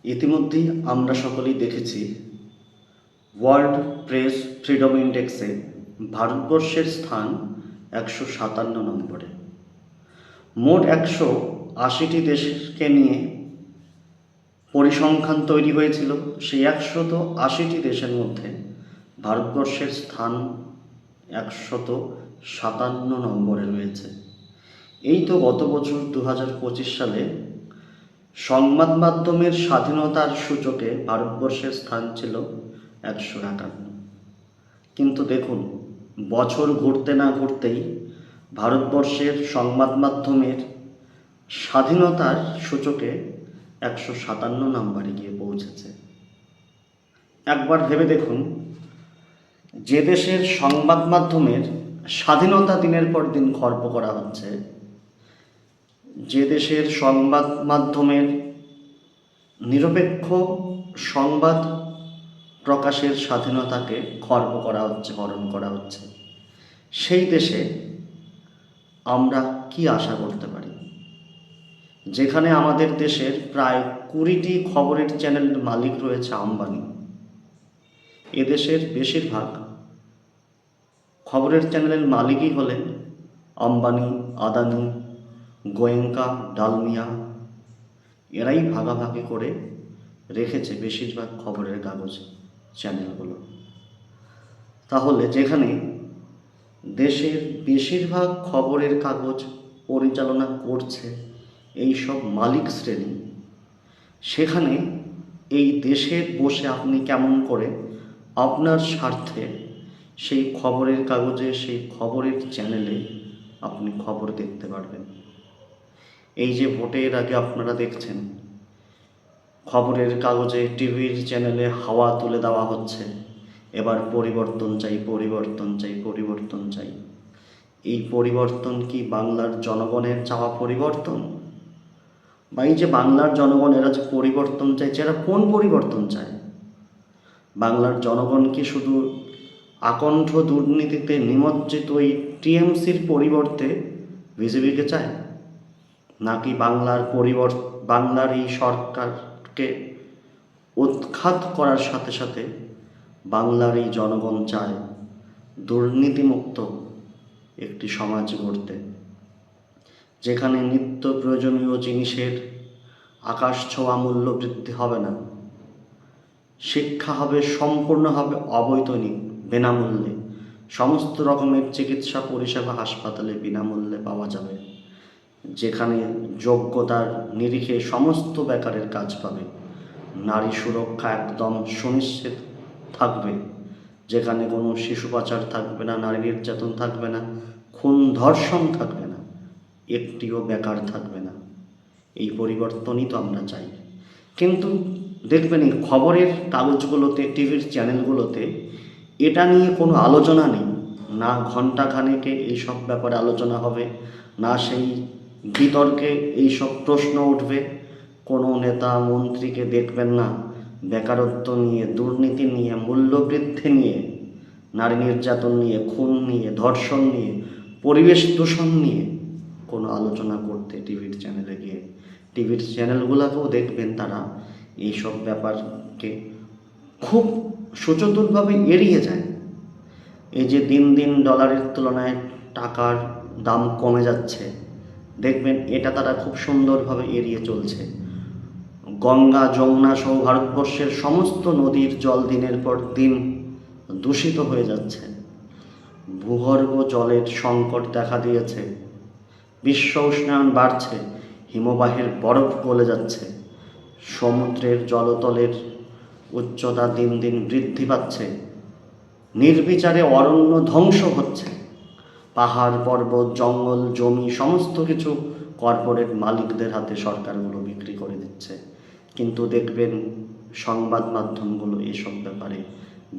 ইতিমধ্যেই আমরা সকলেই দেখেছি ওয়ার্ল্ড প্রেস ফ্রিডম ইন্ডেক্সে ভারতবর্ষের স্থান 157 নম্বরে। মোট 180টি দেশকে নিয়ে পরিসংখ্যান তৈরি হয়েছিল। সেই 180টি দেশের মধ্যে ভারতবর্ষের স্থান 157 নম্বরে রয়েছে। এই তো গত বছর 2025 সালে সংবাদ মাধ্যমের স্বাধীনতার সূচকে ভারতবর্ষের স্থান ছিল 151। কিন্তু দেখুন, বছর ঘুরতে না ঘুরতেই ভারতবর্ষের সংবাদ মাধ্যমের স্বাধীনতার সূচকে 157 নম্বরে গিয়ে পৌঁছেছে। একবার ভেবে দেখুন, যে দেশের সংবাদ মাধ্যমের স্বাধীনতা দিনের পর দিন খর্ব করা হচ্ছে, যে দেশের সংবাদ মাধ্যমের নিরপেক্ষ সংবাদ প্রকাশের স্বাধীনতাকে খর্ব করা হচ্ছে, হরণ করা হচ্ছে, সেই দেশে আমরা কি আশা করতে পারি? যেখানে আমাদের দেশের প্রায় 20টি খবরের চ্যানেলের মালিক রয়েছে আম্বানি। এদেশের বেশিরভাগ খবরের চ্যানেলের মালিকই হলেন আম্বানি, আদানি, গোয়েঙ্কা, ডালমিয়া। এরাই ভাগাভাগি করে রেখেছে বেশিরভাগ খবরের কাগজ চ্যানেলগুলো। তাহলে যেখানে দেশের বেশিরভাগ খবরের কাগজ পরিচালনা করছে এই সব মালিক শ্রেণী, সেখানে এই দেশে বসে আপনি কেমন করে আপনার স্বার্থে সেই খবরের কাগজে, সেই খবরের চ্যানেলে আপনি খবর দেখতে পারবেন? এই যে ভোটের আগে আপনারা দেখছেন খবরের কাগজে, টিভির চ্যানেলে হাওয়া তুলে দেওয়া হচ্ছে, এবার পরিবর্তন চাই, পরিবর্তন চাই, পরিবর্তন চাই। এই পরিবর্তন কি বাংলার জনগণের চাওয়া পরিবর্তন? বা এই যে বাংলার জনগণ, এরা যে পরিবর্তন চাইছে, এরা কোন পরিবর্তন চায়? বাংলার জনগণ কি শুধু আকণ্ঠ দুর্নীতিতে নিমজ্জিত ওই টিএমসির পরিবর্তে বিজেপিকে চায়? নাকি বাংলার এই সরকারকে উৎখাত করার সাথে সাথে বাংলার এই জনগণ চায় দুর্নীতিমুক্ত একটি সমাজ গড়তে, যেখানে নিত্য প্রয়োজনীয় জিনিসের আকাশ ছোঁয়া মূল্য বৃদ্ধি হবে না, শিক্ষা হবে সম্পূর্ণভাবে অবৈতনিক, বিনামূল্যে, সমস্ত রকমের চিকিৎসা পরিষেবা হাসপাতালে বিনামূল্যে পাওয়া যাবে, যেখানে যোগ্যতার নিরিখে সমস্ত বেকারের কাজ পাবে, নারী সুরক্ষা একদম সুনিশ্চিত থাকবে, যেখানে কোনো শিশু পাচার থাকবে না, নারী নির্যাতন থাকবে না, খুন ধর্ষণ থাকবে না, একটিও বেকার থাকবে না। এই পরিবর্তনই তো আমরা চাই। কিন্তু দেখবেন এই খবরের কাগজগুলোতে, টিভির চ্যানেলগুলোতে এটা নিয়ে কোনো আলোচনা নেই। না ঘণ্টাখানেকে এইসব ব্যাপারে আলোচনা হবে, না সেই বিতর্কে এইসব প্রশ্ন উঠবে। কোনো নেতা মন্ত্রীকে দেখবেন না বেকারত্ব নিয়ে, দুর্নীতি নিয়ে, মূল্যবৃদ্ধি নিয়ে, নারী নির্যাতন নিয়ে, খুন নিয়ে, ধর্ষণ নিয়ে, পরিবেশ দূষণ নিয়ে কোনো আলোচনা করতে টিভির চ্যানেলে গিয়ে। টিভির চ্যানেলগুলোকেও দেখবেন তারা এইসব ব্যাপারকে খুব সচেতনভাবে এড়িয়ে যায়। এই যে দিন দিন ডলারের তুলনায় টাকার দাম কমে যাচ্ছে, দেখবেন এটা তারা খুব সুন্দরভাবে এড়িয়ে চলছে। গঙ্গা, যমুনা সহ ভারতবর্ষের সমস্ত নদীর জল দিনের পর দিন দূষিত হয়ে যাচ্ছে। ভূগর্ভ জলের সংকট দেখা দিয়েছে, বিশ্ব উষ্ণায়ন বাড়ছে, হিমবাহের বরফ গলে যাচ্ছে, সমুদ্রের জলতলের উচ্চতা দিন দিন বৃদ্ধি পাচ্ছে, নির্বিচারে অরণ্য ধ্বংস হচ্ছে, পাহাড় পর্বত, জঙ্গল, জমি সমস্ত কিছু কর্পোরেট মালিকদের হাতে সরকারগুলো বিক্রি করে দিচ্ছে। কিন্তু দেখবেন সংবাদ মাধ্যমগুলো এসব ব্যাপারে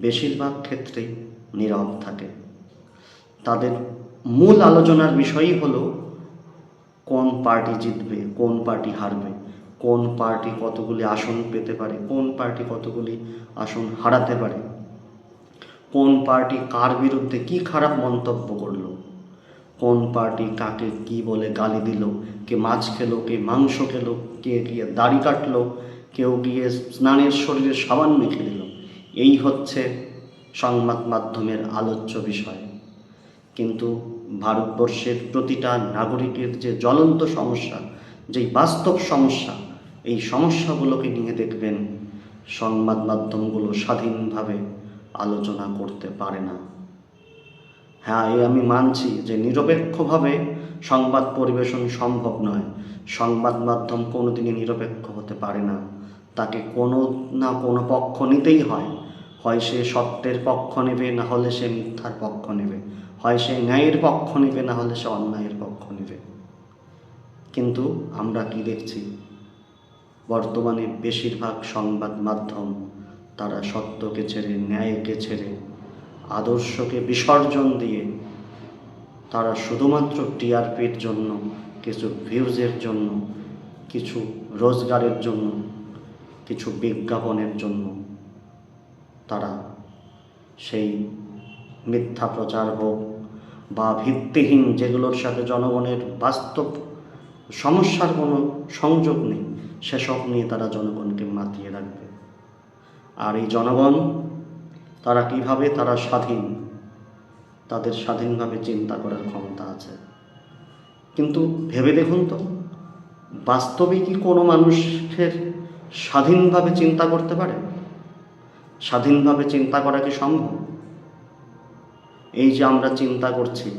বেশিরভাগ ক্ষেত্রেই নীরব থাকে। তাদের মূল আলোচনার বিষয়ই হলো কোন পার্টি জিতবে, কোন পার্টি হারবে, কোন পার্টি কতগুলি আসন পেতে পারে, কোন পার্টি কতগুলি আসন হারাতে পারে, কোন পার্টি কার বিরুদ্ধে কি খারাপ মন্তব্য করলো, কোন পার্টি কাকে কি বলে গালি দিল, কে মাছ খেলো, কে মাংস খেলো, কে দাড়ি কাটলো, কেউ গিয়ে স্নানের শরীরে সাবান মেখে দিল। এই হচ্ছে সংবাদ মাধ্যমের আলোচ্য বিষয়। কিন্তু ভারতবর্ষের প্রতিটা নাগরিকের যে জ্বলন্ত সমস্যা, যেই বাস্তব সমস্যা, এই সমস্যাগুলোকে নিয়ে দেখবেন সংবাদ মাধ্যমগুলো স্বাধীনভাবে আলোচনা করতে পারে না। হ্যাঁ, আমি মানছি যে নিরপেক্ষভাবে সংবাদ পরিবেশন সম্ভব নয়। সংবাদ মাধ্যম কোনোদিনই নিরপেক্ষ হতে পারে না। তাকে কোনো না কোনো পক্ষ নিতেই হয়। হয় সে সত্যের পক্ষ নেবে, না হলে সে মিথ্যার পক্ষ নেবে। হয় সে ন্যায়ের পক্ষ নেবে, না হলে সে অন্যায়ের পক্ষ নেবে। কিন্তু আমরা কি দেখছি? বর্তমানে বেশিরভাগ সংবাদ মাধ্যম তারা সত্যকে ছেড়ে, ন্যায়কে ছেড়ে, আদর্শকে বিসর্জন দিয়ে তারা শুধুমাত্র টিআরপির জন্য, কিছু ভিউজের জন্য, কিছু রোজগারের জন্য, কিছু বিজ্ঞাপনের জন্য তারা সেই মিথ্যা প্রচার হোক বা ভিত্তিহীন, যেগুলোর সাথে জনগণের বাস্তব সমস্যার কোনো সংযোগ নেই, সেসব নিয়ে তারা জনগণকে মাতিয়ে রাখবে। আর এই জনগণ তারা কিভাবে, তারা স্বাধীন, তাদের স্বাধীনভাবে চিন্তা করার ক্ষমতা আছে। কিন্তু ভেবে দেখুন তো, বাস্তবে কি কোনো মানুষের স্বাধীনভাবে চিন্তা করতে পারে? স্বাধীনভাবে চিন্তা করা কি সম্ভব? এই যে আমরা চিন্তা করছি,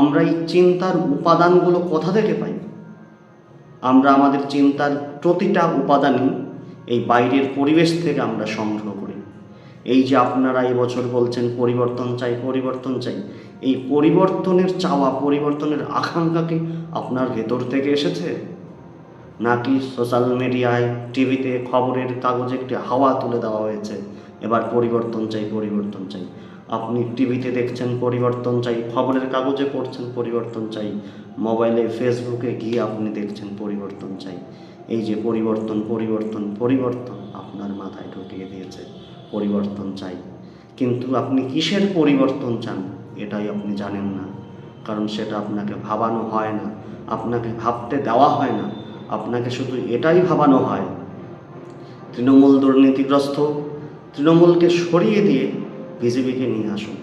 আমরা এই চিন্তার উপাদানগুলো কোথা থেকে পাই? আমরা আমাদের চিন্তার প্রতিটা উপাদানই এই বাইরের পরিবেশ থেকে আমরা সংগ্রহ করি। এই যে আপনারা এবছর বলছেন পরিবর্তন চাই, পরিবর্তন চাই, এই পরিবর্তনের চাওয়া, পরিবর্তনের আকাঙ্ক্ষা কি আপনার ভেতর থেকে এসেছে, নাকি সোশ্যাল মিডিয়ায়, টিভিতে, খবরের কাগজে একটি হাওয়া তুলে দেওয়া হয়েছে এবার পরিবর্তন চাই, পরিবর্তন চাই? আপনি টিভিতে দেখছেন পরিবর্তন চাই, খবরের কাগজে পড়ছেন পরিবর্তন চাই, মোবাইলে, ফেসবুকে গিয়ে আপনি দেখছেন পরিবর্তন চাই। এই যে পরিবর্তন, পরিবর্তন, পরিবর্তন আপনার মাথায় ঢুকিয়ে দিয়েছে পরিবর্তন চাই। কিন্তু আপনি কিসের পরিবর্তন চান এটাই আপনি জানেন না, কারণ সেটা আপনাকে ভাবানো হয় না, আপনাকে ভাবতে দেওয়া হয় না। আপনাকে শুধু এটাই ভাবানো হয়, তৃণমূল দুর্নীতিগ্রস্ত, তৃণমূলকে সরিয়ে দিয়ে বিজেপিকে নিয়ে আসুন।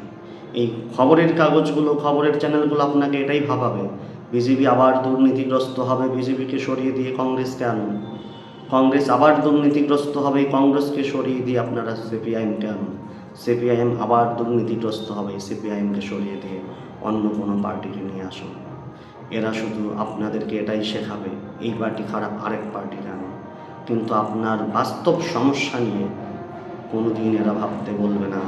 এই খবরের কাগজগুলো, খবরের চ্যানেলগুলো আপনাকে এটাই ভাবাবে, বিজেপি আবার দুর্নীতিগ্রস্ত হবে, বিজেপিকে সরিয়ে দিয়ে কংগ্রেসকে আনুন। কংগ্রেস আবার দুর্নীতিগ্রস্ত হবে, কংগ্রেসকে সরিয়ে দিয়ে আপনারা সিপিআইএমকে আনুন। সিপিআইএম আবার দুর্নীতিগ্রস্ত হবে, সিপিআইএমকে সরিয়ে দিয়ে অন্য কোনো পার্টিকে নিয়ে আসুন। এরা শুধু আপনাদেরকে এটাই শেখাবে, এই পার্টি খারাপ, আরেক পার্টিকে আনুন। কিন্তু আপনার বাস্তব সমস্যা নিয়ে কোনোদিন এরা ভাবতে বলবে না।